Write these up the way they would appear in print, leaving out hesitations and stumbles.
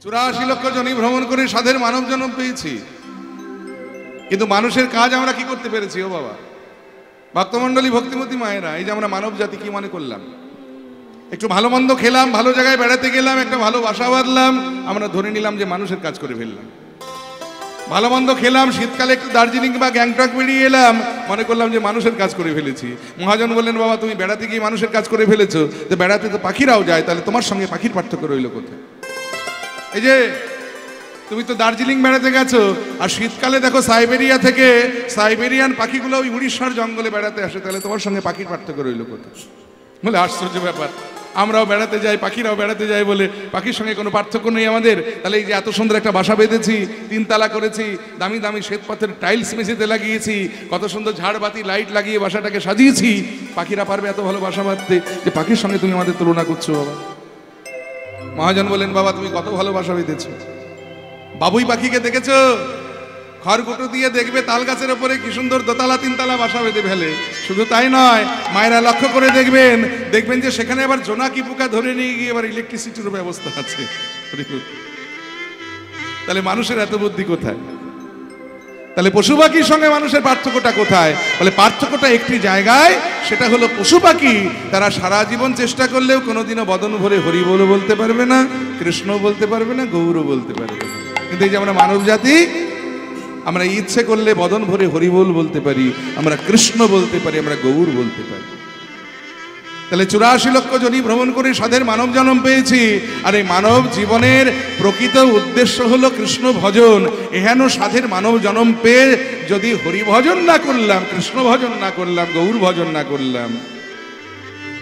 84 লক্ষ জনি ভ্রমণ করে সাধের মানব জন্ম পেয়েছি, কিন্তু মানুষের কাজ আমরা কি করতে পেরেছি? ও বাবা, ভক্তমণ্ডলী, ভক্তিমতী মায়েরা, এই যে আমরা মানব জাতি কি মনে করলাম? একটু ভালো মন্দ খেলাম, ভালো জায়গায় বেড়াতে গেলাম, একটা ভালো বাসা বাঁধলাম, আমরা ধরে নিলাম যে মানুষের কাজ করে ফেললাম। ভালো মন্দ খেলাম, শীতকালে একটু দার্জিলিং বা গ্যাংটক বেরিয়ে এলাম, মনে করলাম যে মানুষের কাজ করে ফেলেছি। মহাজন বললেন, বাবা তুমি বেড়াতে গিয়ে মানুষের কাজ করে ফেলেছো, তো বেড়াতে তো পাখিরাও যায়, তাহলে তোমার সঙ্গে পাখির পার্থক্য রইল কোথায়? এই যে তুমি তো দার্জিলিং বেড়াতে গেছো, আর শীতকালে দেখো সাইবেরিয়া থেকে সাইবেরিয়ান পাখিগুলো ওই উড়িষ্যার জঙ্গলে বেড়াতে আসে, তাহলে তোমার সঙ্গে পাখির পার্থক্য রইল কোথায়? বলে আশ্চর্য ব্যাপার, আমরাও বেড়াতে যাই, পাখিরাও বেড়াতে যায় বলে পাখির সঙ্গে কোনো পার্থক্য নেই আমাদের। তাহলে এই যে এত সুন্দর একটা বাসা বেঁধেছি, 3 তালা করেছি, দামি দামি শ্বেতপাথরের টাইলস মেঝেতে লাগিয়েছি, কত সুন্দর ঝাড়বাতি লাইট লাগিয়ে বাসাটাকে সাজিয়েছি, পাখিরা পারবে এত ভালো বাসা বাঁধতে যে পাখির সঙ্গে তুমি আমাদের তুলনা করছো? বাবা মহাজন বলেন, বাবা তুমি কত ভালো বাসা বেঁধেছো। বাবুই পাখিকে দেখেছো? খড়কুটো দিয়ে দেখবে তাল গাছের ওপরে কি সুন্দর 2 তালা 3 তালা বাসা বেঁধে ফেলে। শুধু তাই নয়, মায়েরা লক্ষ্য করে দেখবেন যে সেখানে আবার জোনাকি পোকা ধরে নিয়ে গিয়ে আবার ইলেকট্রিসিটির ব্যবস্থা আছে। তাহলে মানুষের এত বুদ্ধি কোথায়? তাহলে পশু পাখির সঙ্গে মানুষের পার্থক্যটা কোথায়? বলে পার্থক্যটা একটি জায়গায়, সেটা হলো পশু পাখি তারা সারা জীবন চেষ্টা করলেও কোনোদিনও বদন ভরে হরি বলে বলতে পারবে না, কৃষ্ণ বলতে পারবে না, গৌর বলতে পারবে না। কিন্তু এই যে আমরা মানব জাতি, আমরা ইচ্ছে করলে বদন ভরে হরিবোল বলতে পারি, আমরা কৃষ্ণ বলতে পারি, আমরা গৌর বলতে পারি। তাহলে 84 লক্ষ জনি ভ্রমণ করে সাধের মানব জন্ম পেয়েছি, আর এই মানব জীবনের প্রকৃত উদ্দেশ্য হলো কৃষ্ণ ভজন। এহেন সাধের মানব জন্ম পেয়ে যদি হরি ভজন না করলাম, কৃষ্ণ ভজন না করলাম, গৌর ভজন না করলাম,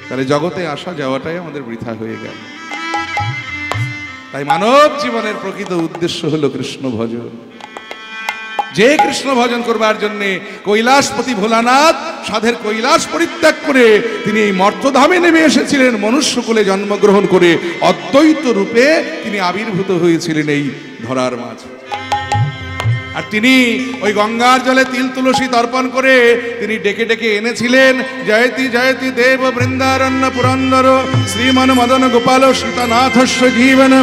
তাহলে জগতে আসা যাওয়াটাই আমাদের বৃথা হয়ে গেল। তাই মানব জীবনের প্রকৃত উদ্দেশ্য হলো কৃষ্ণ ভজন। যে কৃষ্ণ ভজন করবার জন্যে কৈলাসপতি ভোলানাথ সাধের কৈলাস পরিত্যাগ করে তিনি এই মর্তধামে নেমে এসেছিলেন, মনুষ্যকুলে জন্মগ্রহণ করে অদ্বৈত রূপে তিনি আবির্ভূত হয়েছিলেন এই ধরার মাঝে। আর তিনি ওই গঙ্গার জলে তিল তুলসী তর্পণ করে তিনি ডেকে ডেকে এনেছিলেন, জয়তি জয়তি দেব বৃন্দারণ্য পুরন্দর শ্রীমন মদন গোপাল সীতানাথস্য জীবন।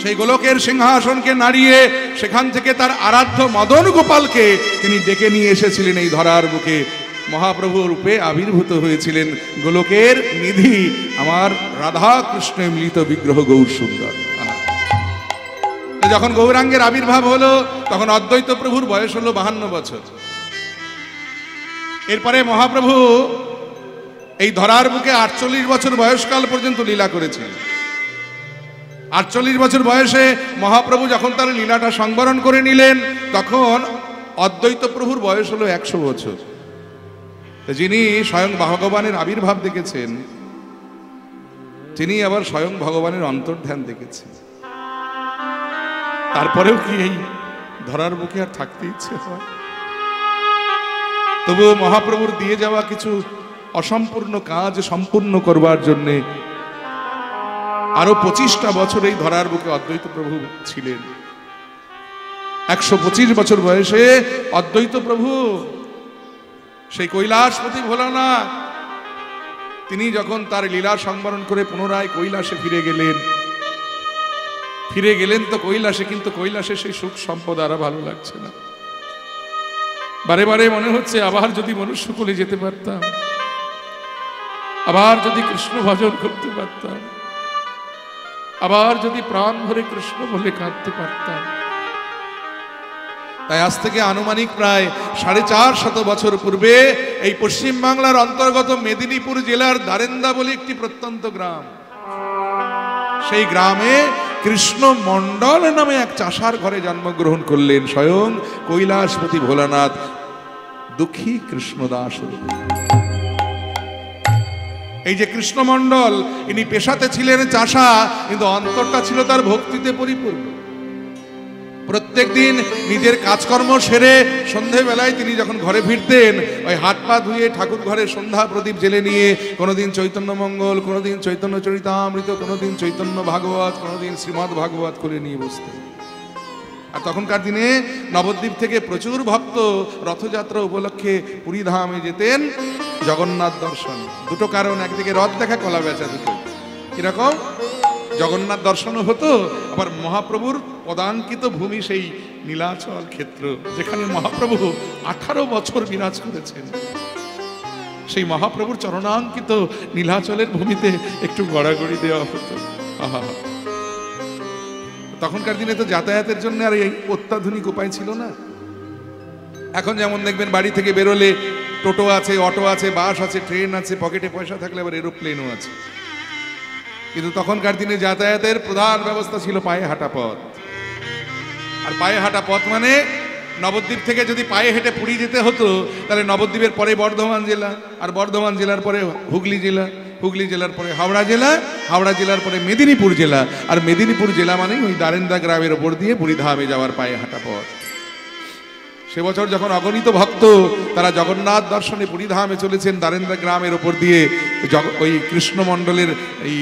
সেই গোলকের সিংহাসনকে নাড়িয়ে সেখান থেকে তার আরাধ্য মদন গোপালকে তিনি ডেকে নিয়ে এসেছিলেন এই ধরার বুকে। মহাপ্রভু রূপে আবির্ভূত হয়েছিলেন গোলকের নিধি আমার রাধা কৃষ্ণ মিলিত বিগ্রহ গৌর সুন্দর। যখন গৌরাঙ্গের আবির্ভাব হলো তখন অদ্বৈত প্রভুর বয়স হলো 52 বছর। এরপরে মহাপ্রভু এই ধরার বুকে 48 বছর বয়সকাল পর্যন্ত লীলা করেছিলেন। 48 বছর বয়সে মহাপ্রভু যখন তার লীলাটা সংবরণ করে নিলেন, তখন অদ্বৈত প্রভুর বয়স হলো 100 বছর। যিনি স্বয়ং ভগবানের আবির্ভাব দেখেছেন, তিনি আবার স্বয়ং ভগবানের অন্তর্ধান দেখেছেন। তারপরেও কি এই ধরার বুকে আর থাকতে ইচ্ছে হয়? তবুও মহাপ্রভুর দিয়ে যাওয়া কিছু অসম্পূর্ণ কাজ সম্পূর্ণ করবার জন্যে আরো 25টা বছর এই ধরার বুকে অদ্বৈত প্রভু ছিলেন। 125 বছর বয়সে অদ্বৈত প্রভু সেই কৈলাসপতি ভোলানাথ তিনি যখন তার লীলা সংবরণ করে পুনরায় কৈলাসে ফিরে গেলেন তো কৈলাসে, কিন্তু কৈলাসে সেই সুখ সম্পদ আর ভালো লাগছে না। বারে বারে মনে হচ্ছে আবার যদি মনুষ্যকুলে যেতে পারতাম, আবার যদি কৃষ্ণ ভজন করতে পারতাম, আবার যদি প্রাণ ভরে কৃষ্ণ বলে কাঁদতে পারতাম। তাই আজ থেকে আনুমানিক প্রায় 450 বছর পূর্বে এই পশ্চিম বাংলার অন্তর্গত মেদিনীপুর জেলার দারেন্দা বলে একটি প্রত্যন্ত গ্রাম, সেই গ্রামে কৃষ্ণ মণ্ডল নামে এক চাষার ঘরে জন্মগ্রহণ করলেন স্বয়ং কৈলাসপতি ভোলানাথ দুঃখী কৃষ্ণদাস। এই যে কৃষ্ণ মণ্ডল, ইনি পেশাতে ছিলেন চাষা, কিন্তু অন্তরটা ছিল তার ভক্তিতে পরিপূর্ণ। প্রত্যেক দিন নিজের কাজকর্ম সেরে সন্ধেবেলায় তিনি যখন ঘরে ফিরতেন, ওই হাত পা ধুয়ে ঠাকুর ঘরে সন্ধ্যা প্রদীপ জেলে নিয়ে কোনোদিন চৈতন্য মঙ্গল, কোনোদিন চৈতন্য চরিতামৃত, কোনোদিন চৈতন্য ভাগবত, কোনোদিন শ্রীমদ্ ভাগবত করে নিয়ে বসতেন। আর তখনকার দিনে নবদ্বীপ থেকে প্রচুর ভক্ত রথযাত্রা উপলক্ষে পুরী ধামে যেতেন জগন্নাথ দর্শন। দুটো কারণ, একদিকে রথ দেখা, কলা বেচা, দুটো কিরকম জগন্নাথ দর্শনও হতো, আবার মহাপ্রভুর পদাঙ্কিত ভূমি সেই নীলাচল ক্ষেত্র, যেখানে মহাপ্রভু 18 বছর বিরাজ করেছেন, সেই মহাপ্রভুর চরণাঙ্কিত নীলাচলের ভূমিতে একটু গড়াগড়ি দেওয়া হতো। আহা, তখনকার দিনে তো যাতায়াতের জন্য আর এই অত্যাধুনিক উপায় ছিল না। এখন যেমন দেখবেন বাড়ি থেকে বেরোলে টোটো আছে, অটো আছে, বাস আছে, ট্রেন আছে, পকেটে পয়সা থাকলে আবার এরোপ্লেনও আছে। কিন্তু তখনকার দিনে যাতায়াতের প্রধান ব্যবস্থা ছিল পায়ে হাঁটা পথ। আর পায়ে হাঁটা পথ মানে নবদ্বীপ থেকে যদি পায়ে হেঁটে পুরী যেতে হতো, তাহলে নবদ্বীপের পরে বর্ধমান জেলা, আর বর্ধমান জেলার পরে হুগলি জেলা, হুগলি জেলার পরে হাওড়া জেলা, হাওড়া জেলার পরে মেদিনীপুর জেলা, আর মেদিনীপুর জেলা মানে ওই দারেন্দা গ্রামের ওপর দিয়ে পুরীধামে যাওয়ার পায়ে হাঁটা পথ। সে বছর যখন অগণিত ভক্ত তারা জগন্নাথ দর্শনে পুরীধামে চলেছেন দারেন্দা গ্রামের ওপর দিয়ে, ওই কৃষ্ণমণ্ডলের এই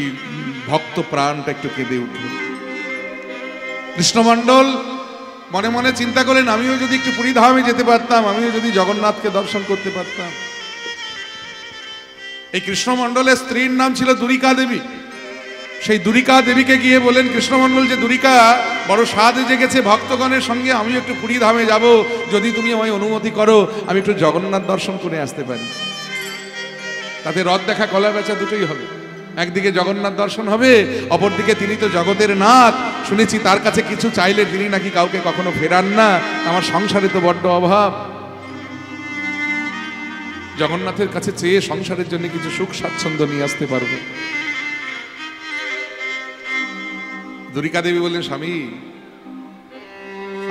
ভক্ত প্রাণটা একটু কেঁদে উঠল। কৃষ্ণমণ্ডল মনে মনে চিন্তা করলেন, আমিও যদি একটু পুরীধামে যেতে পারতাম, আমিও যদি জগন্নাথকে দর্শন করতে পারতাম। এই কৃষ্ণমণ্ডলের স্ত্রীর নাম ছিল দুরিকা দেবী। সেই দুরিকা দেবীকে গিয়ে বলেন কৃষ্ণমণ্ডল যে, দুরিকা বড় স্বাদ জেগেছে ভক্তগণের সঙ্গে, আমিও একটু পুরীধামে যাব, যদি তুমি আমায় অনুমতি করো আমি একটু জগন্নাথ দর্শন করে আসতে পারি। তাতে রথ দেখা কলা বেচা দুটোই হবে, একদিকে জগন্নাথ দর্শন হবে, অপরদিকে তিনি তো জগতের নাথ, শুনেছি তার কাছে কিছু চাইলে তিনি নাকি কাউকে কখনো ফেরান না, আমার সংসারে তো বড্ড অভাব, জগন্নাথের কাছে চেয়ে সংসারের জন্য কিছু সুখ স্বাচ্ছন্দ্য নিয়ে আসতে পারবো। দুরিকা দেবী বললেন, স্বামী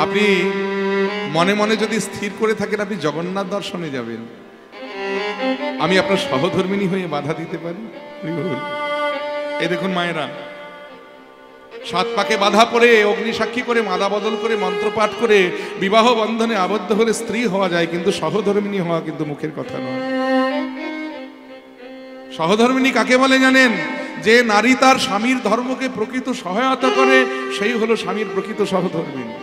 আপনি মনে মনে যদি স্থির করে থাকেন আপনি জগন্নাথ দর্শনে যাবেন, আমি আপনার সহধর্মিণী হয়ে বাধা দিতে পারি? এই দেখুন মায়েরা, 7 পাকে বাধা পড়ে অগ্নি সাক্ষী করে মালা বদল করে মন্ত্রপাঠ করে বিবাহ বন্ধনে আবদ্ধ হলে স্ত্রী হওয়া যায়, কিন্তু সহধর্মিণী হওয়া কিন্তু মুখের কথা নয়। সহধর্মিণী কাকে বলে জানেন? যে নারী তার স্বামীর ধর্মকে প্রকৃত সহায়তা করে, সেই হলো স্বামীর প্রকৃত সহধর্মিণী।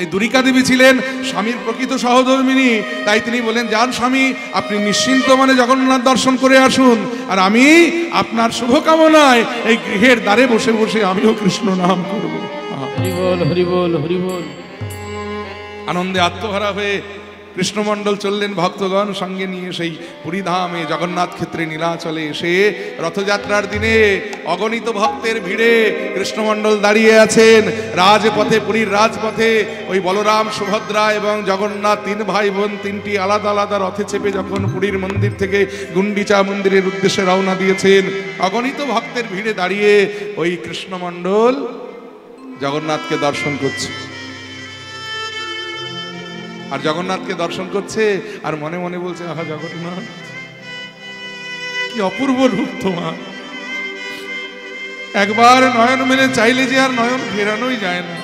এই দুরিকা দেবী ছিলেন স্বামীর প্রকৃত সহধর্মিণী, তাই তিনি বলেন, যান স্বামী আপনি নিশ্চিন্ত মানে জগন্নাথ দর্শন করে আসুন, আর আমি আপনার শুভকামনায় এই গৃহের দ্বারে বসে বসে আমিও কৃষ্ণ নাম করব। হরি বল, হরি বল, হরি বল। আনন্দে আত্মহারা হয়ে কৃষ্ণমণ্ডল চললেন ভক্তগণ সঙ্গে নিয়ে সেই পুরীধামে জগন্নাথ ক্ষেত্রে নীলাচলে এসে। রথযাত্রার দিনে অগণিত ভক্তের ভিড়ে কৃষ্ণমণ্ডল দাঁড়িয়ে আছেন রাজপথে, পুরীর রাজপথে। ওই বলরাম, সুভদ্রা এবং জগন্নাথ 3 ভাই বোন 3টি আলাদা আলাদা রথে চেপে যখন পুরীর মন্দির থেকে গুন্ডিচা মন্দিরের উদ্দেশ্যে রওনা দিয়েছেন, অগণিত ভক্তের ভিড়ে দাঁড়িয়ে ওই কৃষ্ণমণ্ডল জগন্নাথকে দর্শন করছে। আর জগন্নাথকে দর্শন করছে আর মনে মনে বলছে, আহা জগন্নাথ কি অপূর্ব রূপ তোমার, একবার নয়ন মেলে চাইলে যে আর নয়ন ফেরানোই যায় না,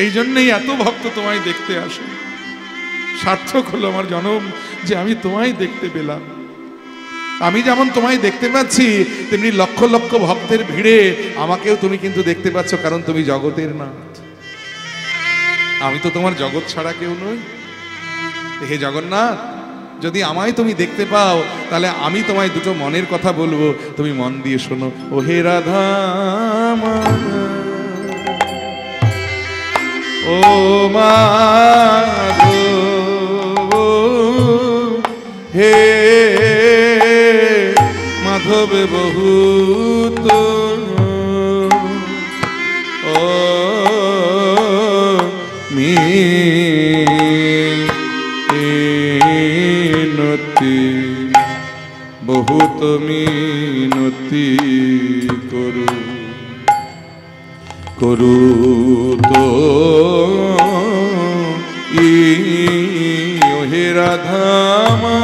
এই জন্যই এত ভক্ত তোমায় দেখতে আসে। সার্থক হলো আমার জনম যে আমি তোমায় দেখতে পেলাম। আমি যেমন তোমায় দেখতে পাচ্ছি, তেমনি লক্ষ লক্ষ ভক্তের ভিড়ে আমাকেও তুমি কিন্তু দেখতে পাচ্ছ, কারণ তুমি জগতের নাথ, আমি তো তোমার জগৎ ছাড়া কেউ নই। হে জগন্নাথ, যদি আমায় তুমি দেখতে পাও তাহলে আমি তোমায় দুটো মনের কথা বলবো, তুমি মন দিয়ে শোনো। ও হে রাধা ও মাধব, হে মাধব বহুত ও মিনতি বহুত মিনতি করু করু তো হে রাধামা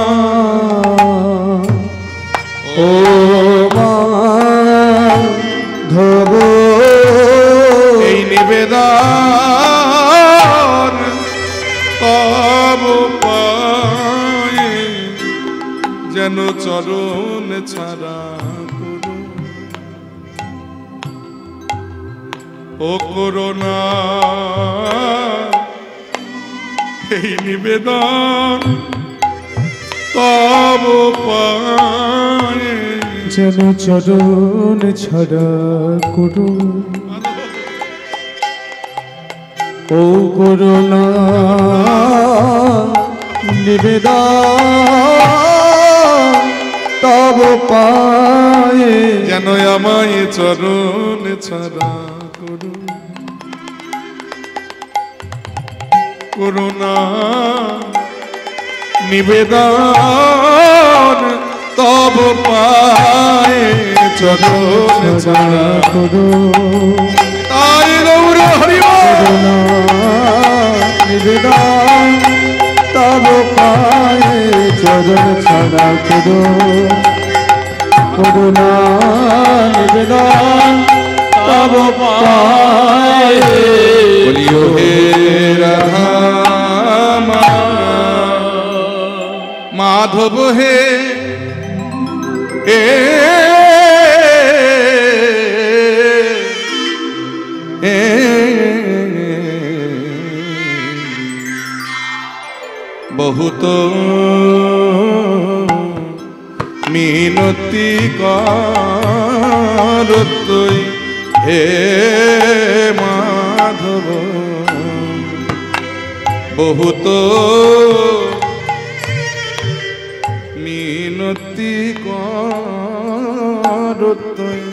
ও মাধব, এই নিবেদন তব পায়ে যেন চরণ ছাড়া করো, ও করোনা এই নিবেদন তব পায়ে যেন চরণ ছাড়া করো ও করুণা নিবেদন তব পায়ে যেন আমায় চরণ ছাড়া করো করুণা নিবেদন তব পায়ে চরণ ছাড়া করো তাই গৌর হরি করুণা নিবেদন তব পায়ে চরণ ছাড়া করো করুণা নিবেদন তব পায়ে বলিও হে রাধা মাধব হে এ বহুত মিনতি করতই হে মাধব বহুত মিনতি করতই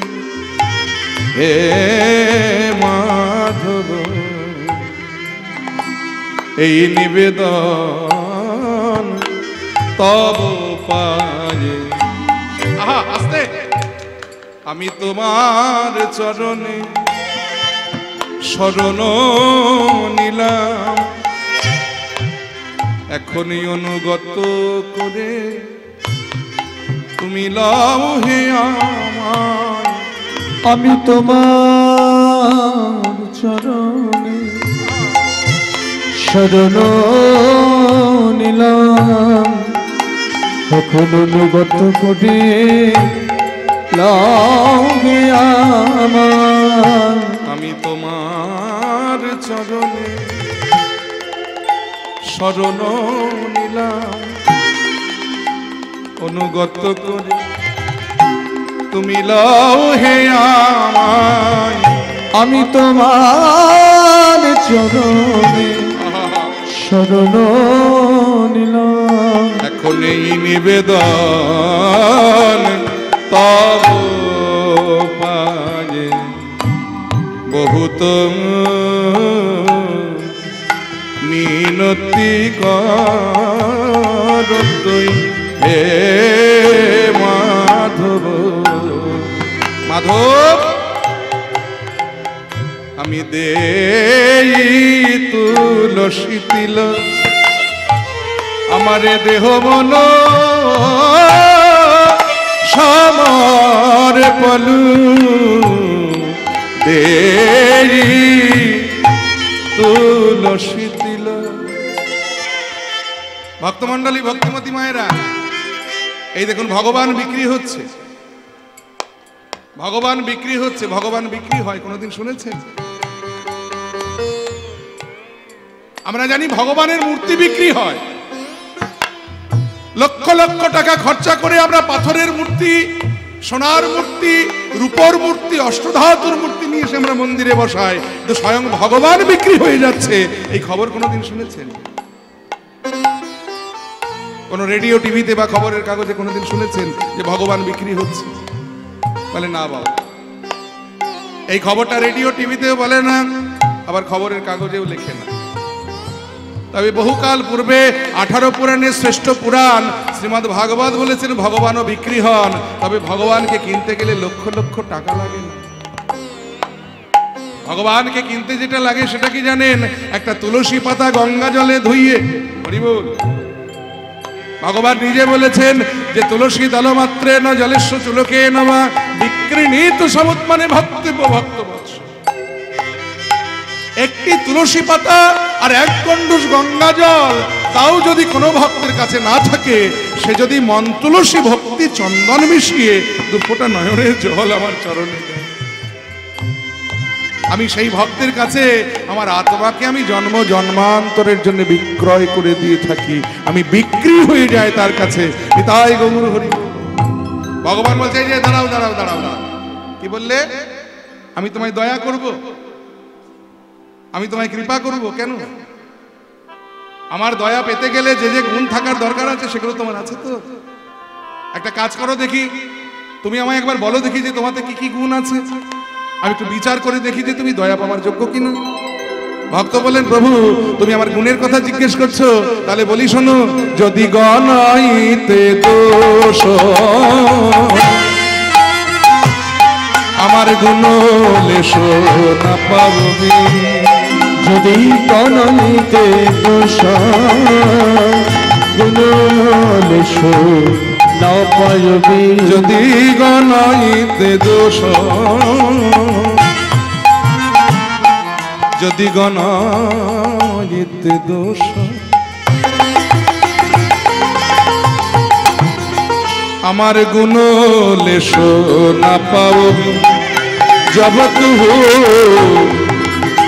হে মাধব এই নিবেদন তব পায়ে আহা আস্তে আমি তোমার চরণে শরণ নিলাম এখনই অনুগত করে তুমি লাও হে আমায় আমি তোমার চরণে শরণ নিলাম এখন অনুগত করে লাগে আমার আমি তোমার চরণে শরণ নিলাম অনুগত করে তুমি লাও হে আমায় আমি তোমার চরণে শরণ নিলাম এখন এই নিবেদন তব পায়ে বহুত মিনতি করতই হে মাধব মাধব আমি দেই তুলসী তিল আমারে দেহ মন সমর পলু দেই তুলসী তিল ভক্তমণ্ডলী ভক্তিমতী মায়েরা এই দেখুন ভগবান বিক্রি হচ্ছে ভগবান বিক্রি হচ্ছে ভগবান বিক্রি হয় কোনোদিন শুনেছেন আমরা জানি ভগবানের মূর্তি বিক্রি হয় লক্ষ লক্ষ টাকা খরচা করে আমরা পাথরের মূর্তি সোনার মূর্তি রূপোর মূর্তি অষ্টধাতুর মূর্তি নিয়ে এসে আমরা মন্দিরে বসাই তো স্বয়ং ভগবান বিক্রি হয়ে যাচ্ছে এই খবর কোনোদিন শুনেছেন কোন রেডিও টিভিতে বা খবরের কাগজে কোনোদিন শুনেছেন যে ভগবান বিক্রি হচ্ছে বলে না বাবা এই খবরটা রেডিও টিভিতেও বলে না আবার খবরের কাগজেও লেখে না তবে বহুকাল পূর্বে 18 পুরাণের শ্রেষ্ঠ পুরাণ শ্রীমদ্ ভাগবত বলেছেন ভগবানও বিক্রি হন তবে ভগবানকে কিনতে গেলে লক্ষ লক্ষ টাকা লাগে না ভগবানকে কিনতে যেটা লাগে সেটা কি জানেন একটা তুলসী পাতা গঙ্গা জলে ধুইয়ে হরি বল ভগবান নিজে বলেছেন যে তুলসী দলমাত্রে ন জলেস্ব চুলকে নমা বিক্রিণীত সমুৎমানে ভক্তব্য ভক্তবৎস একটি তুলসী পাতা আর এক কণ্ডুষ গঙ্গা জল তাও যদি কোনো ভক্তের কাছে না থাকে সে যদি মন তুলসী ভক্তি চন্দন মিশিয়ে 2 ফোঁটা নয়নের জল আমার চরণে দেয় আমি সেই ভক্তের কাছে আমার আত্মাকে আমি জন্ম জন্মান্তরের জন্য বিক্রয় করে দিয়ে থাকি আমি বিক্রি হয়ে যায় তার কাছে তাই গৌর হরি ভগবান বলছে এই যে দাঁড়াও দাঁড়াও দাঁড়াও দাঁড়াও, কি বললে? আমি তোমায় দয়া করব, আমি তোমায় কৃপা করব। কেন? আমার দয়া পেতে গেলে যে যে গুণ থাকার দরকার আছে সেগুলো তোমার আছে তো। একটা কাজ করো দেখি, তুমি আমায় একবার বলো দেখি যে তোমাতে কি কি গুণ আছে, আমি একটু বিচার করে দেখি যে তুমি দয়া পাওয়ার যোগ্য কিনা। ভক্ত বলেন, প্রভু তুমি আমার গুণের কথা জিজ্ঞেস করছো, তাহলে বলি শোনো, যদি গণইতে দোষ আমার গুণ লেশ না পাবি, যদি গণিতে দোষ গুণলেশ না পাইবি, যদি গণইতে দোষ, যদি গণইতে দোষ আমার গুণ লেশ না পাবি, জগৎ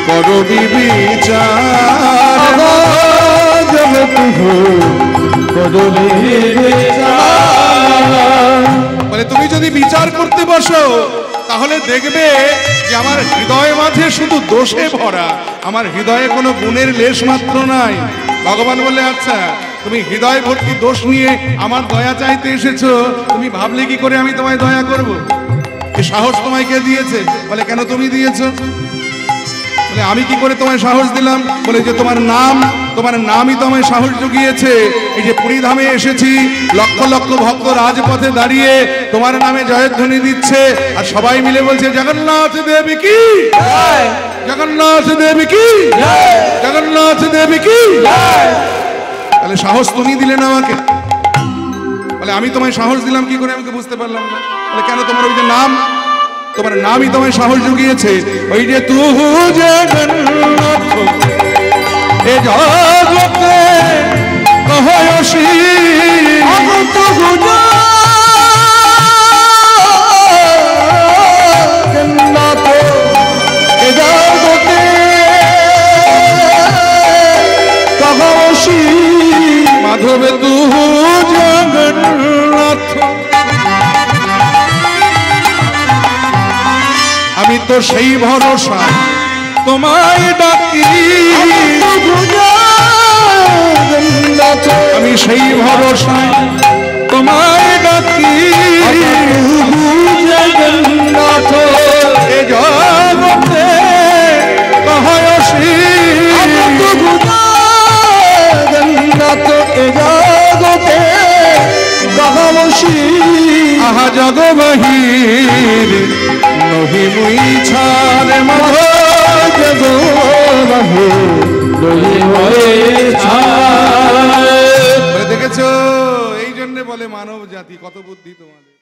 করবি বিচার, জগৎ করবি বিচার। মানে তুমি যদি বিচার করতে বসো তাহলে দেখবে যে আমার হৃদয় মাঝে শুধু দোষে ভরা, আমার হৃদয়ে কোনো গুণের লেশ মাত্র নাই। ভগবান বলে, আচ্ছা তুমি হৃদয় ভর্তি দোষ নিয়ে আমার দয়া চাইতে এসেছো, তুমি ভাবলে কি করে আমি তোমায় দয়া করব? এই সাহস তোমায় কে দিয়েছে? বলে, কেন তুমি দিয়েছো? বলে, আমি কি করে তোমায় সাহস দিলাম? বলে যে তোমার নামই তো আমায় সাহস জুগিয়েছে। এই যে পুরী ধামে এসেছি, লক্ষ লক্ষ ভক্ত রাজপথে দাঁড়িয়ে তোমার নামে জয়ধ্বনি দিচ্ছে, আর সবাই মিলে বলছে জগন্নাথ দেবী কি, জগন্নাথ দেবী কি, জগন্নাথ দেবী কি। তাহলে সাহস তুমি দিলে না আমাকে। বলে, আমি তোমায় সাহস দিলাম কি করে? আমি তো বুঝতে পারলাম না। বলে, কেন? তোমার ওই যে নাম, তোমার নামই তোমায় সাহস জুগিয়েছে। ওই যে তু জগন্নাথ এ জগতে কহয়সি, অগত জগন্নাথ এ জগতে কহয়সি, মাধবে তু জগন্নাথ। আমি তো সেই ভরসা তোমায় ডাকি, আমি সেই ভরসায় তোমায় ডাকি, জগন্নাথ এ জগতে কহয়সি, জগন্নাথ এ জগতে কহয়সি। আহা জগবহির নহি মুই ছাড় মধ, দেখেছো? এই জন্য বলে মানব জাতি, কত বুদ্ধি তোমাদের।